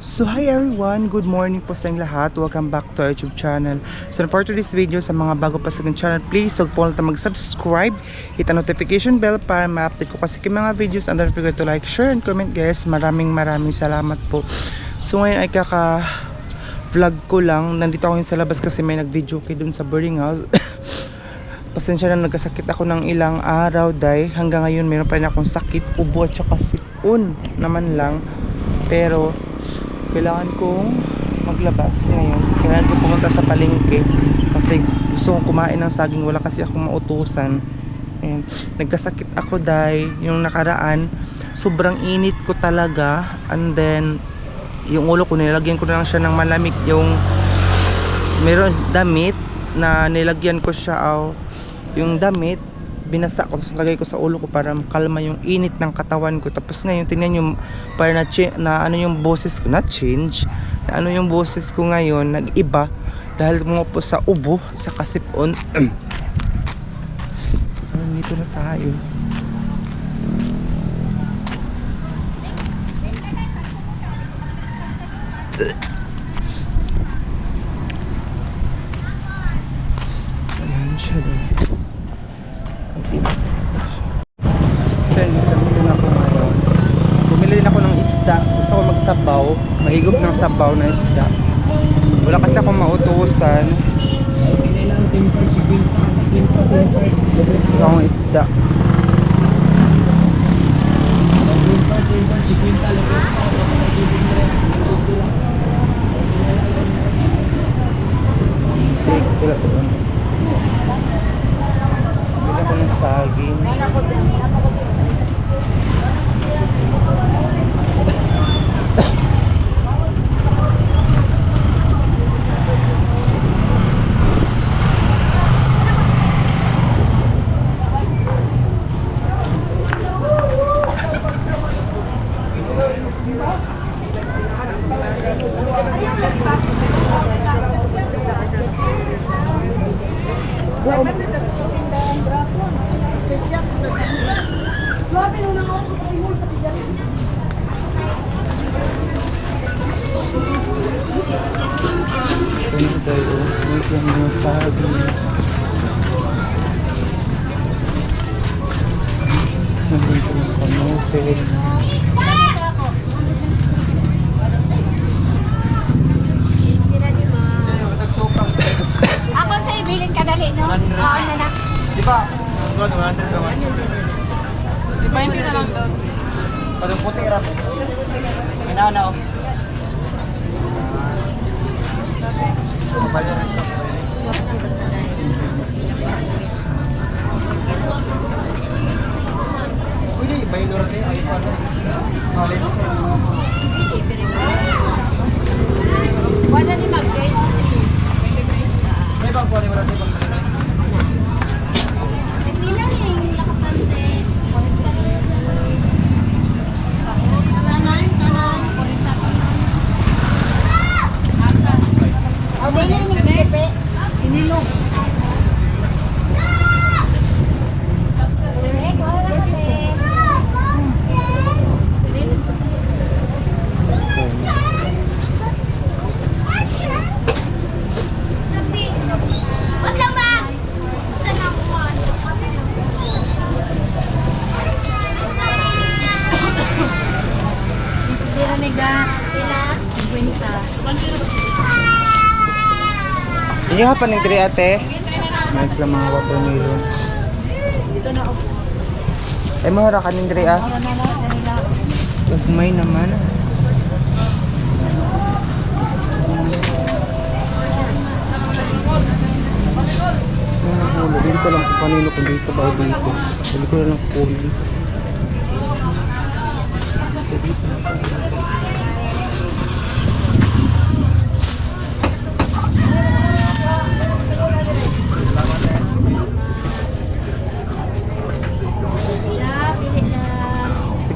So hi everyone, good morning po sa inyong lahat. Welcome back to our YouTube channel. So for today's video, sa mga bago pa sa aking channel, please huwag po natin mag-subscribe, hit ang notification bell para ma-update ko kasi yung mga videos, and don't forget to like, share, and comment guys. Maraming salamat po. So ngayon ay vlog ko lang. Nandito ako sa labas kasi may nag-video kay dun sa boarding house. Pasensya na, nagkasakit ako ng ilang araw dahil hanggang ngayon mayroon pa rin akong sakit, ubo at saka sipon naman lang. Pero kailangan kong maglabas ngayon. Kailangan kong pumunta sa palengke kasi gusto kong kumain ng saging. Wala kasi akong mautusan. And nagkasakit ako dahil yung nakaraan sobrang init ko talaga. And then yung ulo ko, nilagyan ko na lang siya ng malamig. Yung meron damit na nilagyan ko siya, yung damit binasa ko, tapos lagay ko sa ulo ko para makalma yung init ng katawan ko. Tapos ngayon tingnan yung para na ano yung boses ko na change, na ano yung boses ko ngayon nag-iba dahil po sa ubo sa kasipon. Dito na tayo. Ayan siya din. So yun, sabihin din ako ngayon. Bumili din ako ng isda. Gusto ko magsabaw. Mahigop ng sabaw na isda. Wala kasi akong mautusan. Bili lang timper, si Quinta. Wala akong isda. Timper, si Quinta. Steak sila doon. Bili ako ng saging. Nandito ng kamote. Ako sa ibilin kadali, no? Oo, na. Di ba? 100 naman. Di ba hindi na lang doon? Padong puti rat. Inanaw. Uy, baylo rat eh. Ayos pa rin. Wala ni Mag-gate. May bang kuha ni rat eh. Nagmina niya yung nakapante. Tanan. O, dili ni Giuseppe. Inilog. Hindi ka pa ng 3 ate? Nice lang mga watermelon. Eh, mahara ka ng 3 ah. Ugmay naman. Hindi ko lang kung kanino kung dito ba o dito. Hindi ko lang kung dito.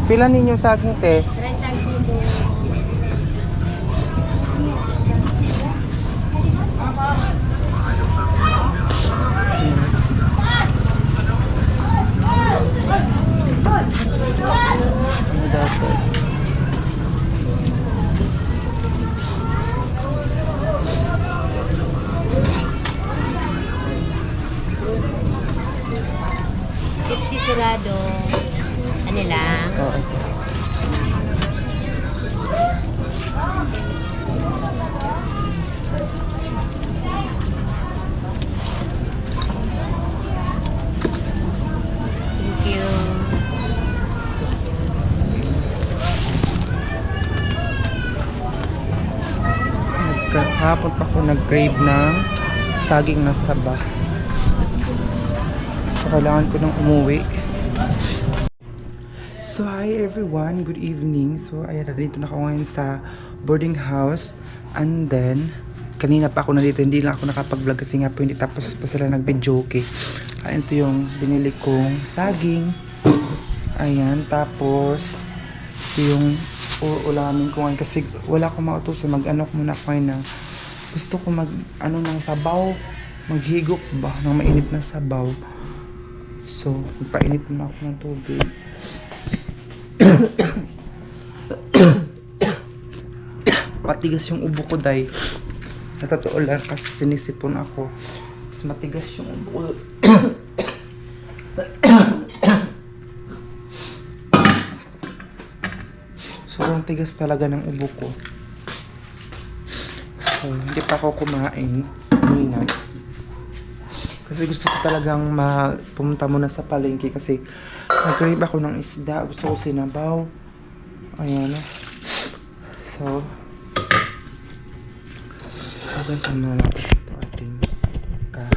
Pila ninyo saging te? 30 kilo. Ano dapat? kahapon pa ako nag-crave ng saging na saba. So, kailangan ko nang umuwi. So, hi everyone. Good evening. So, ayan, dito na ako ngayon sa boarding house. And then, kanina pa ako nandito. Hindi lang ako nakapag-vlog kasi nga po hindi tapos pa sila nag-videoke. Ayan, ito yung binili kong saging. Ayan, tapos, ito yung ulamin ko ngayon kasi wala akong mautusan. Mag-ano ko muna ako ngayon na gusto ko mag-ano ng sabaw. Maghigop ba ng mainit na sabaw. So, magpainit muna ako ng tubig. Matigas yung ubo ko, day. Sa totoo lang kasi sinisipon ako. Mas matigas yung ubo ko. Sobrang tigas talaga ng ubo ko. So, hindi pa ako kumain. Kanina. Kasi gusto ko talagang pumunta muna sa palengke kasi nag-crave ako ng isda. Gusto ko sinabaw. Ayan. So, pagasan na lang ito ating kaha.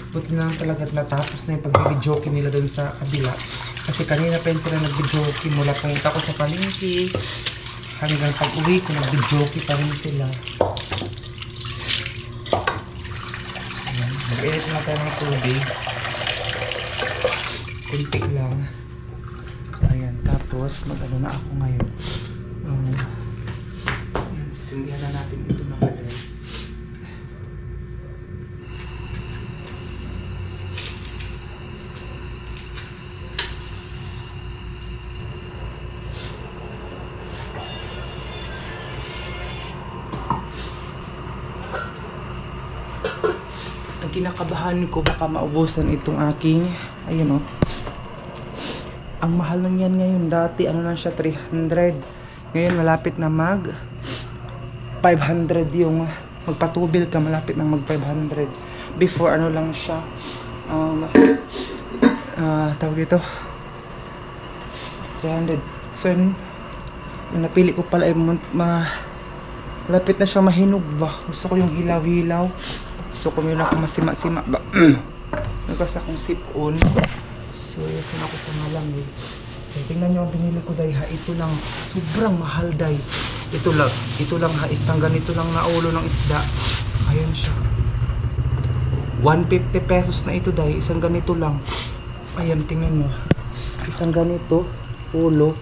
Buti na lang talaga natapos na yung pag-videoke nila doon sa kabila. Kasi kanina pa yun sila nag-videoke mula punta ko sa palengke. Hanggang pag-uwi ko nag-videoke pa rin sila. Ayan. Mag-edit na tayo ng tubig. Kunti lang. Ayan. Tapos mag-ano na ako ngayon. Ayan. Sisindihan na natin ito mga kalay. Ang kinakabahan ko baka maubusan itong aking ayun oh. Ang mahal lang yan ngayon. Dati ano lang siya 300. Ngayon malapit na mag 500 yung magpatubil ka malapit na mag 500. Before ano lang siya tawag dito 300. So yung napili ko pala ay malapit na siya mahinog ba. Gusto ko yung hilaw-hilaw. So, kung yun ako masima-sima ba? Nagkas akong sipon. So, yun ako sa malamig. So, tingnan nyo ang binili ko dahil ha. Ito lang. Sobrang mahal dahil. Ito lang ha. Isang ganito lang na ulo ng isda. Ayan siya. 150 pesos na ito dahil. Isang ganito lang. Ayan, tingnan nyo. Isang ganito. Ulo.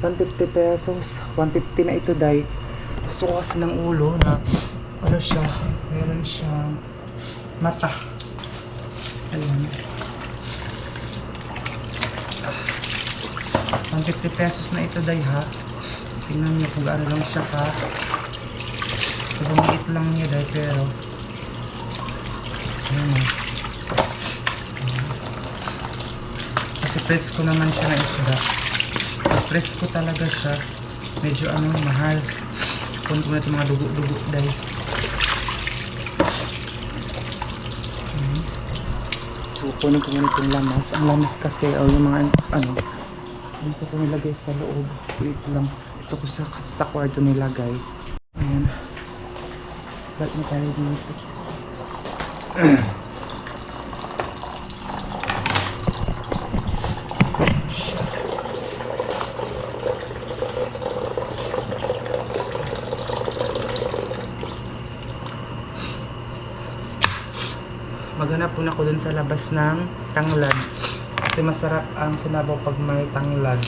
150 pesos. 150 na ito dahil. Gusto ko kasi ng ulo na ano siya. Meron siyang mata. Ayan. 150 pesos na ito day ha. Tingnan niyo kung gaano lang siya ka. Sobrang maliit lang niya day pero ayan. Kasi presko naman siya na isda. Presko talaga siya. Medyo mahal. Kung na ito mga dugo-dugo day. So, kunin ko muna itong lamas. Ang lamas kasi, o yung mga, hindi ko nilagay sa loob. Ito lang. Ito ko sa kwarto nilagay. Ayan. Balik na tayo dito. Maghanap po na ako dun sa labas ng tanglad kasi masarap ang sinabaw pag may tanglad.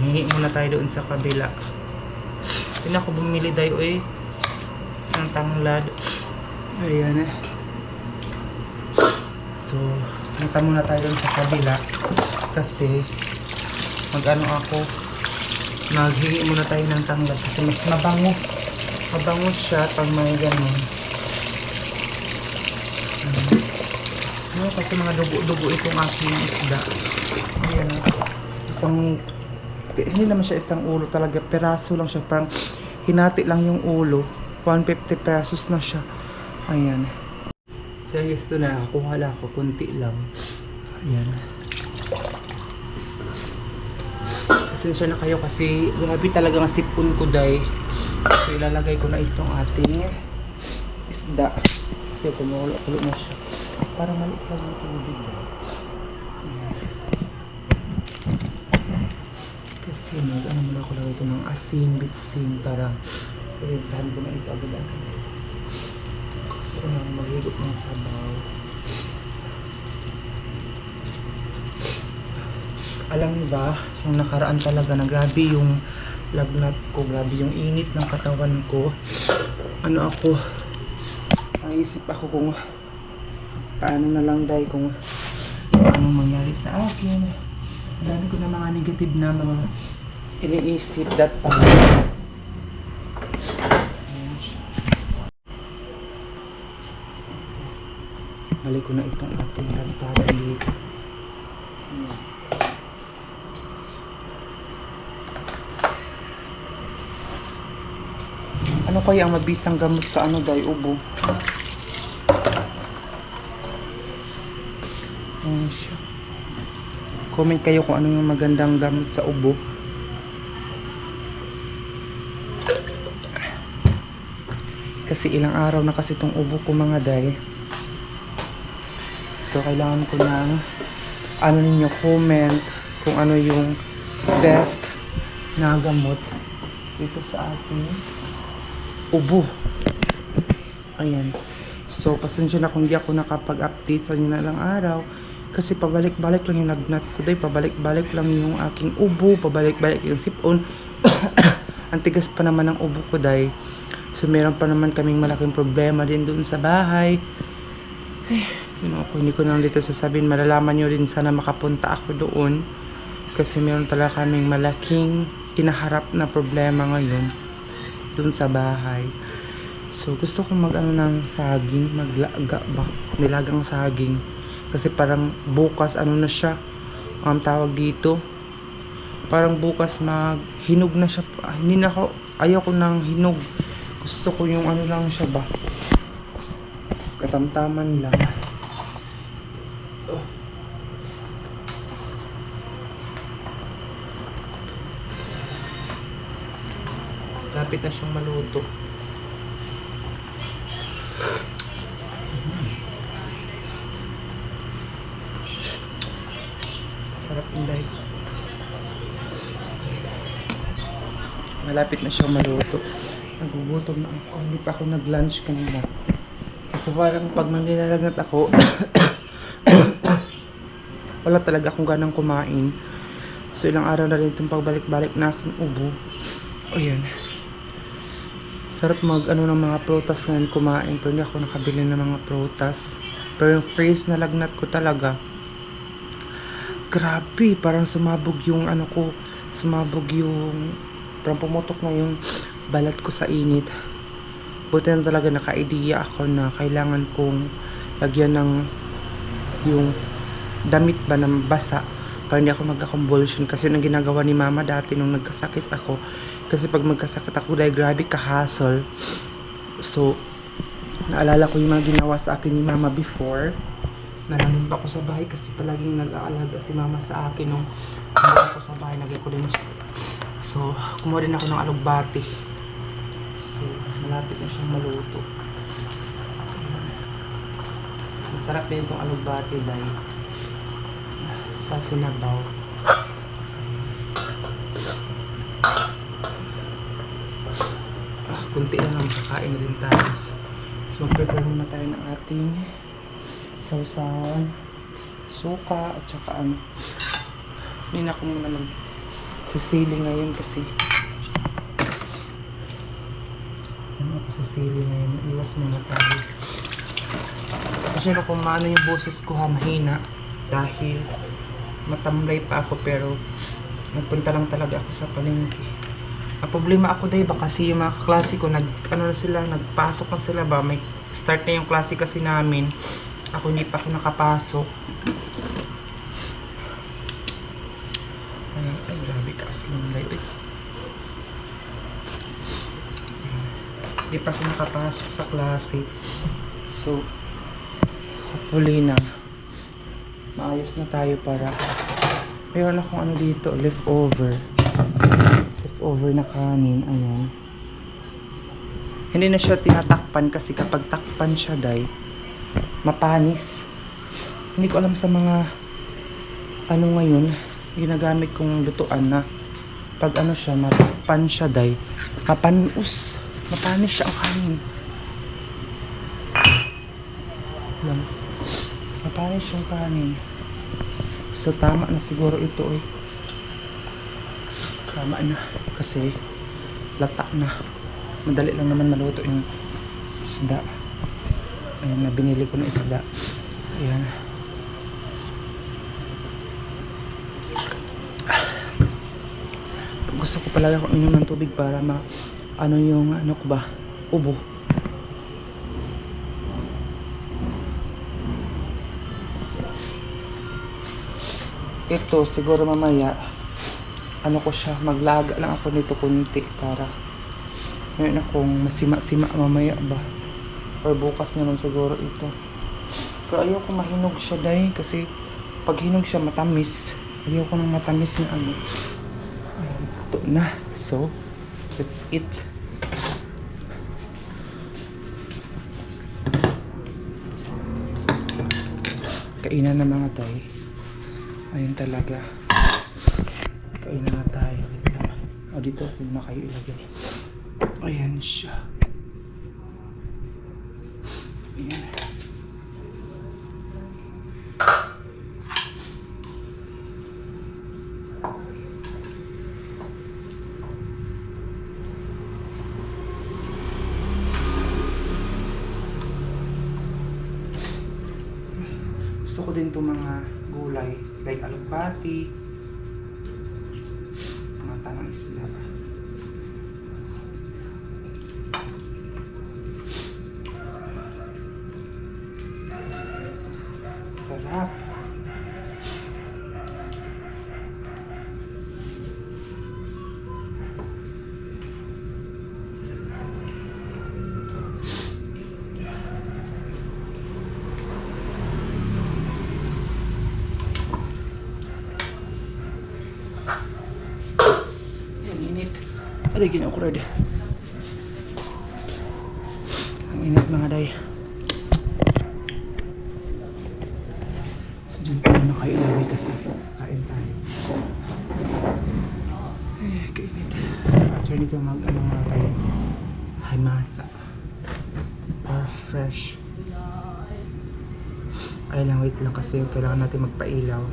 Hingi muna tayo doon sa kabila. Hindi ako bumili tayo ng tanglad. Ayan So punta muna tayo doon sa kabila kasi maghingi muna tayo ng tanglad kasi mas mabango siya pag may ganun. Kasi mga dugo-dugo itong aking isda. Ayan. Hindi naman siya isang ulo talaga. Peraso lang siya. Parang hinati lang yung ulo. 150 pesos na siya. Ayan. Serious to na, nakakuha lang ako, kunti lang. Ayan. Pasensya na kayo kasi grabe talagang sipon ko day. So ilalagay ko na itong ating isda. Kasi kumulo-kulo na siya. Parang maliit lang yung tubig. Ayan. Kasi ano muna ako lagay ko ng asin, bitsin para irintahan ko na ito agad-agad. Gusto ko nang maghigop ng sabaw. Alam niyo ba, yung nakaraan talaga na grabe yung lagnat ko, grabe yung init ng katawan ko. Ano ako, naisip ako kung paano na lang dahil kung anong mangyari sa akin. Ang dami ko na mga negative na mga iniisip that time. Ayan siya. Balik ko na itong ating lantaran dito. Ano kaya ang mabisang gamot sa ano dahil ubo? Ayan siya. Comment kayo kung ano yung magandang gamot sa ubo. Kasi ilang araw na kasi itong ubo ko mga day. So kailangan ko ng ano ninyo comment kung ano yung best na gamot dito sa ating ubo. Ayan. So, pasensya na kung di ako nakapag-update sa inyo na lang araw. Kasi pabalik-balik lang yung lagnat ko day. Pabalik-balik lang yung aking ubo. Pabalik-balik yung sipon. Ang tigas pa naman ng ubo ko day. So, meron pa naman kaming malaking problema din doon sa bahay. Hindi ko na dito sasabihin. Malalaman nyo rin sana makapunta ako doon. Kasi meron talaga kaming malaking kinaharap na problema ngayon dun sa bahay. So gusto kong mag-ano ng saging, maglaga ba? Nilagang saging. Kasi parang bukas ano na siya, tawag dito. Parang bukas maghinog na siya. Hindi na ako, ayoko ng hinog. Gusto ko yung ano lang siya ba? Katamtaman lang. Lapit na siyang maluto. Sarap inday. Malapit na siyang maluto. Nagugutom na ako. Hindi pa ako nag-lunch kanina. Kasi parang pag manilalagnat ako, wala talaga akong ganang kumain. So ilang araw na rin itong pagbalik-balik na aking ubo. O yan. Sarap mag ano ng mga prutas ngayon kumain. Pero hindi ako nakabili ng mga prutas. Pero yung freeze na lagnat ko talaga. Grabe. Parang sumabog yung ano ko. Sumabog yung parang pumutok na yung balat ko sa init. Buti na talaga naka-idea ako na kailangan kong lagyan ng yung damit ba ng basa para hindi ako magka-convulsion. Kasi yun ang ginagawa ni mama dati nung nagkasakit ako. Kasi pag magkasakit ako dahil grabe ka-hassle. So, naalala ko yung mga ginawa sa akin ni mama before. Nalamin pa ako sa bahay kasi palaging nag-aalaga si mama sa akin nung ako sa bahay. Lagay ko din siya. So, kumuha rin ako ng alugbati. So, malapit na siyang maluto. Masarap din itong alugbati dahil sa sinabaw. Kunti na lang kakain na din tayo. So mag-prepare muna tayo ng ating sausawan, suka at saka ano. Hindi na ako muna magsisili ngayon kasi ano ako sisili ngayon. Iwas muna tayo. Kasi syempre kung maano yung boses ko mahina dahil matamlay pa ako pero nagpunta lang talaga ako sa palengke. Ang problema ako dahil ba kasi yung mga kaklase ko nagpasok na sila ba, may start na yung klase kasi namin, ako hindi pa ako nakapasok. Ay grabe ka aslang light. Hindi pa ako nakapasok sa klase. So huli na. Maayos na tayo para mayroon akong ano dito, leftover na kanin. Ayan, hindi na siya tinatakpan kasi kapag takpan siya day mapanis. Hindi ko alam sa mga ano ngayon ginagamit kong lutuan na pag ano siya matakpan siya day mapanis siya ang kanin. Lang mapanis yung kanin. So tama na siguro ito eh. Tama na kasi lata na. Madali lang naman maluto yung isda. Ayan na, binili ko na isda. Ayan. Gusto ko pala akong inom ng tubig para ano yung ano ko ba, ubo. Ito siguro mamaya ano ko siya, maglaga lang ako nito kunti para meron akong masima-sima mamaya ba, or bukas naman siguro ito. Pero ayoko mahinog siya dahil kasi pag hinog siya matamis. Ayoko ng matamis na ano. Ayan, ito na. So let's eat. Kainan na mga tay. Ayun talaga. Kainan na tayo. Wait lang. O dito, huwag na kayo ilagay. Ayan siya. Ayan. Gusto ko din itong mga gulay like alupati, mga tanang isda. Sarap. Aday, ginakurad. Ang init mga day. So dyan pa muna kayo ilagay kasi kain tayo. Ay, kainit. After nito ano mga tayo, himasa or fresh. Ay lang, wait lang kasi kailangan natin magpailaw.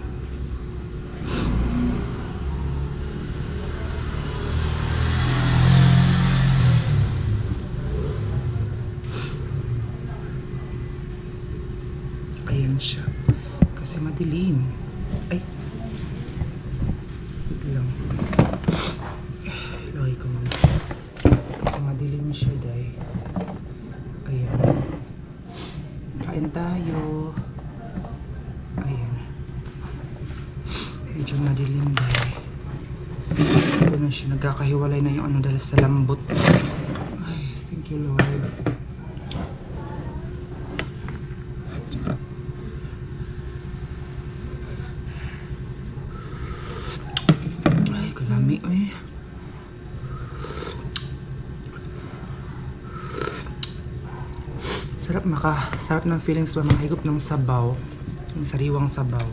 Ayan siya. Kasi madilim. Ay. Wait lang. Ilagay ko muna. Kasi madilim siya, day. Ayan. Kain tayo. Ayan. Medyo madilim, day. Ito na siya. Nagkakahiwalay na yung ano dahil sa lambot. Ay, thank you, Lord. Lami eh. Sarap ng feelings ba mahigop ng sabaw, ng sariwang sabaw.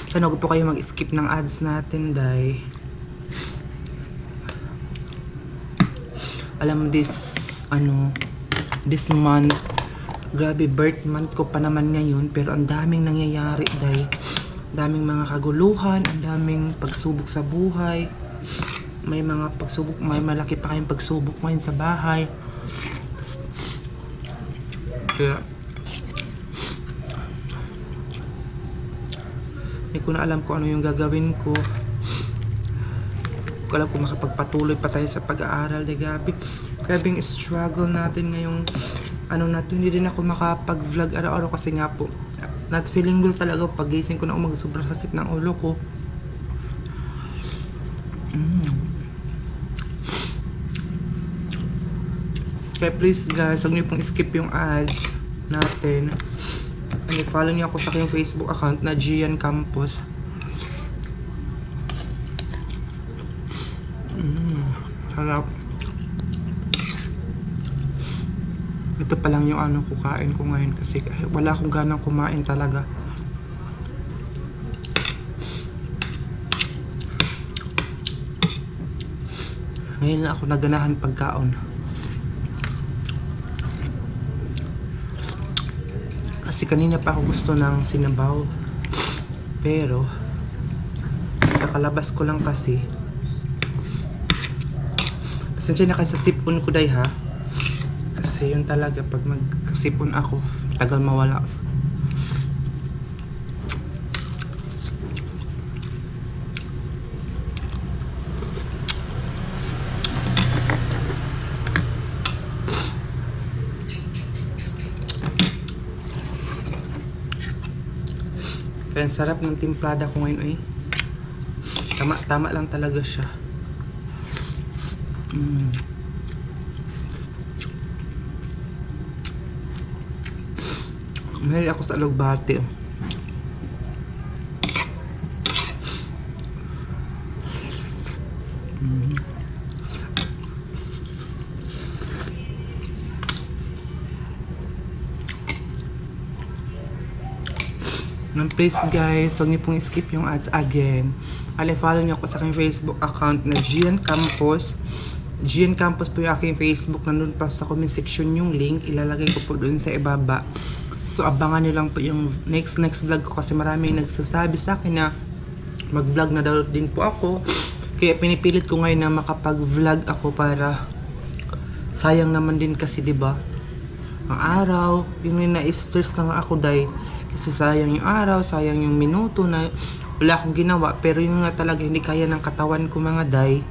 Sana huwag po kayo mag-skip ng ads natin dahil alam this month, grabe birth month ko pa naman ngayon, pero ang daming nangyayari dahil daming mga kaguluhan, ang daming pagsubok sa buhay. May mga pagsubok, may malaki pa kayong pagsubok ngayon sa bahay. Kaya hindi ko na alam kung ano yung gagawin ko. Hindi ko alam kung makapagpatuloy pa tayo sa pag-aaral. Grabe yung struggle natin ngayong natin. Hindi din ako makapag-vlog araw-araw kasi nga po not feeling well talaga. Pag gising ko na umaga, sobrang sakit ng ulo ko. Kaya please guys, huwag niyo pong skip yung ads natin. And follow niyo ako sa aking Facebook account na Gian Campos. Sarap. Ito pa lang yung kukain ko ngayon kasi wala akong ganang kumain talaga. Ngayon lang ako naganahan pagkaon. Kasi kanina pa ako gusto ng sinabaw. Pero kakalabas ko lang kasi. Pasensya na kayo sa sipon ko day ha. Kasi yun talaga pag magkasipon ako, tagal mawala. Kaya ang sarap ng timplada ko ngayon tama lang talaga siya. Mahilig ako sa alugbate. Please guys, huwag niyo pong skip yung ads again. Follow niyo ako sa aking Facebook account na Gian Campos. Gian Campos po yung aking Facebook. Nandun pa sa comment section yung link. Ilalagay ko po doon sa ibaba. So abangan niyo lang po yung next vlog ko kasi maraming nagsasabi sa akin na mag-vlog na daw din po ako. Kaya pinipilit ko ngayon na makapag-vlog ako para sayang naman din kasi 'di ba? Ang araw, yung na-stress na ako dahil kasi sayang yung araw, sayang yung minuto na wala akong ginawa. Pero yun nga talaga hindi kaya ng katawan ko mga day.